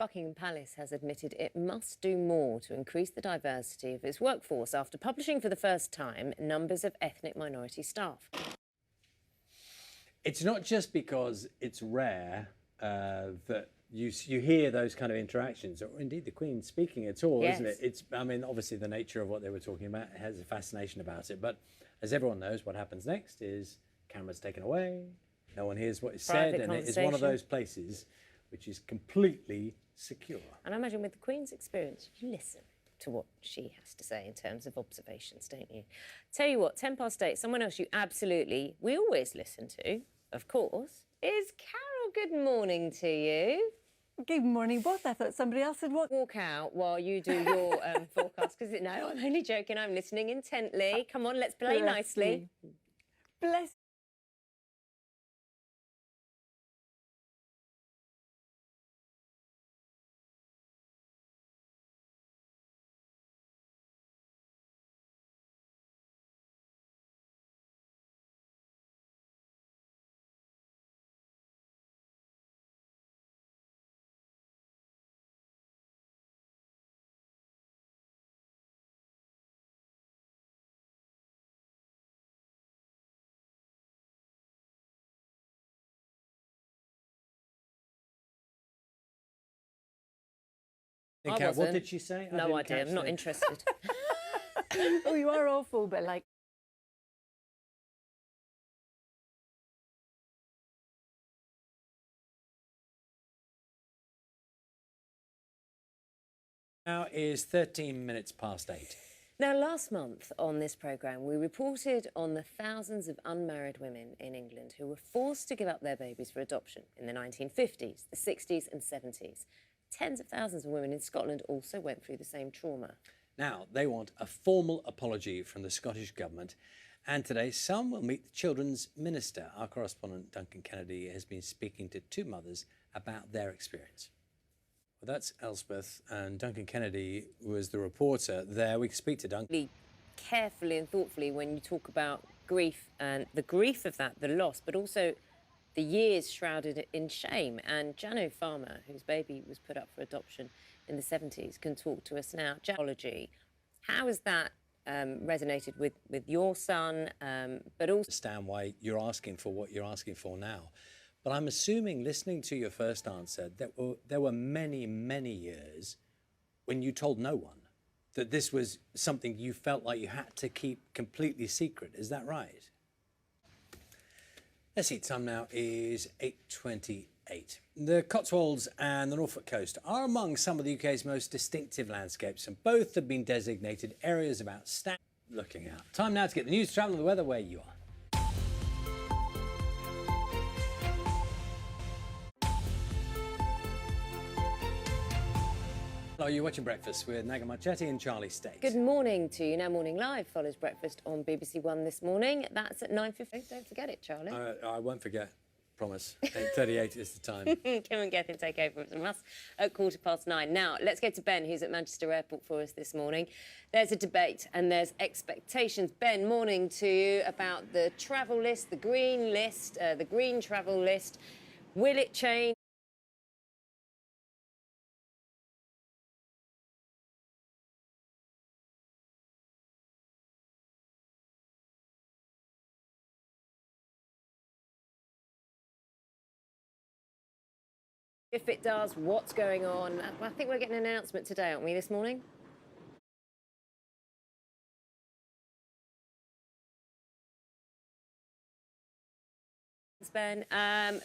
Buckingham Palace has admitted it must do more to increase the diversity of its workforce after publishing for the first time numbers of ethnic minority staff. It's not just because it's rare that you hear those kind of interactions, or indeed the Queen speaking at all, Yes. isn't it? It's, I mean, obviously the nature of what they were talking about has a fascination about it. But as everyone knows, what happens next is camera's taken away, no one hears what is said, and it is one of those places which is completely secure. And I imagine with the Queen's experience, you listen to what she has to say in terms of observations, don't you? Tell you what, 8:10, someone else we always listen to, of course, is Carol. Good morning to you. Good morning, both. I thought somebody else had walk out while you do your forecast, because no, I'm only joking. I'm listening intently. Come on, let's play nicely. Bless. Carol, what did she say? No idea. I'm not interested. Oh, you are awful, but like. Now is 13 minutes past 8. Now, last month on this programme, we reported on the thousands of unmarried women in England who were forced to give up their babies for adoption in the 1950s, the 60s and 70s. Tens of thousands of women in Scotland also went through the same trauma. Now, they want a formal apology from the Scottish Government. And today, some will meet the Children's Minister. Our correspondent, Duncan Kennedy, has been speaking to two mothers about their experience. Well, that's Elspeth, and Duncan Kennedy was the reporter there. We can speak to Duncan. Really carefully and thoughtfully when you talk about grief and the grief of that, the loss, but also the years shrouded in shame. And Jano Farmer, whose baby was put up for adoption in the 70s, can talk to us now. Apology. How has that resonated with your son, but also... Understand why you're asking for what you're asking for now. But I'm assuming, listening to your first answer, that there were many, many years when you told no one that this was something you felt like you had to keep completely secret. Is that right? Let's see, time now is 8:28. The Cotswolds and the Norfolk coast are among some of the UK's most distinctive landscapes, and both have been designated areas of outstanding looking out. Time now to get the news, travel and the weather where you are. Hello, you're watching Breakfast with Naga Munchetty and Charlie State. Good morning to you. Now Morning Live follows Breakfast on BBC One this morning. That's at 9:15. Don't forget it, Charlie. I won't forget. Promise. 8:38 is the time. Kim and Gethin take over from us at 9:15. Now, let's go to Ben, who's at Manchester Airport for us this morning. There's a debate and there's expectations. Ben, morning to you about the travel list, the green list, the green travel list. Will it change? If it does, what's going on? I think we're getting an announcement today, aren't we, this morning? Ben,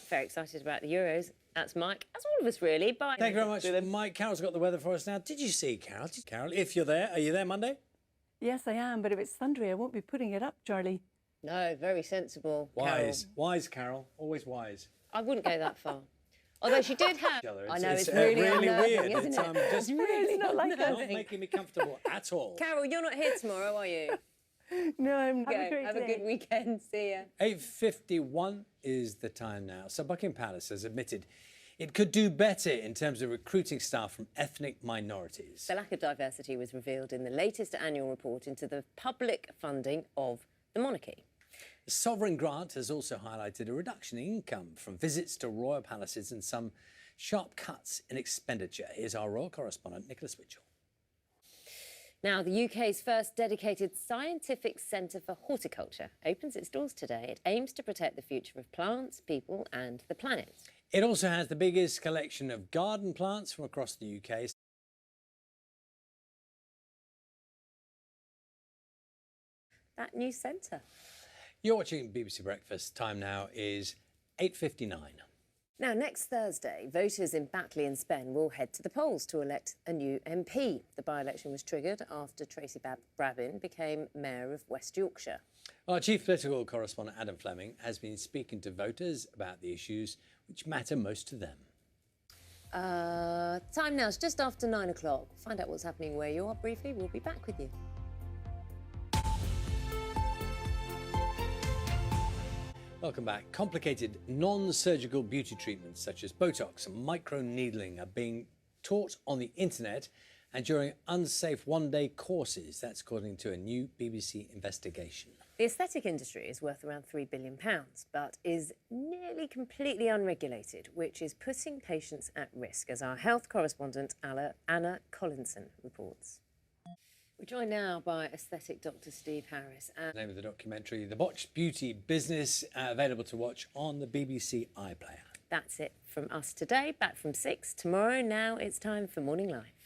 very excited about the Euros. That's Mike. That's all of us, really. Bye. Thank you very much, Mike. Carol's got the weather for us now. Did you see, Carol? Carol, if you're there, are you there Monday? Yes, I am, but if it's thundery, I won't be putting it up, Charlie. No, very sensible, Wise. Carol. Wise, Carol. Always wise. I wouldn't go that far. Although she did have... I know, it's really weird. Isn't it? Just really not like that. Not making me comfortable at all. Carol, you're not here tomorrow, are you? No, I'm not. Have a good weekend. See ya. 8:51 is the time now. So Buckingham Palace has admitted it could do better in terms of recruiting staff from ethnic minorities. The lack of diversity was revealed in the latest annual report into the public funding of the monarchy. The sovereign grant has also highlighted a reduction in income from visits to royal palaces and some sharp cuts in expenditure. Here's our royal correspondent, Nicholas Witchell. Now, the UK's first dedicated scientific centre for horticulture opens its doors today. It aims to protect the future of plants, people and the planet. It also has the biggest collection of garden plants from across the UK. That new centre. You're watching BBC Breakfast. Time now is 8:59. Now, next Thursday, voters in Batley and Spen will head to the polls to elect a new MP. The by-election was triggered after Tracy Brabin became Mayor of West Yorkshire. Our chief political correspondent, Adam Fleming, has been speaking to voters about the issues which matter most to them. Time now is just after 9 o'clock. Find out what's happening where you are briefly. We'll be back with you. Welcome back. Complicated non-surgical beauty treatments such as Botox and microneedling are being taught on the internet and during unsafe one-day courses. That's according to a new BBC investigation. The aesthetic industry is worth around £3 billion, but is nearly completely unregulated, which is putting patients at risk, as our health correspondent Anna Collinson reports. We're joined now by aesthetic Dr. Steve Harris. The name of the documentary, The Botched Beauty Business, available to watch on the BBC iPlayer. That's it from us today. Back from 6 tomorrow. Now it's time for Morning Live.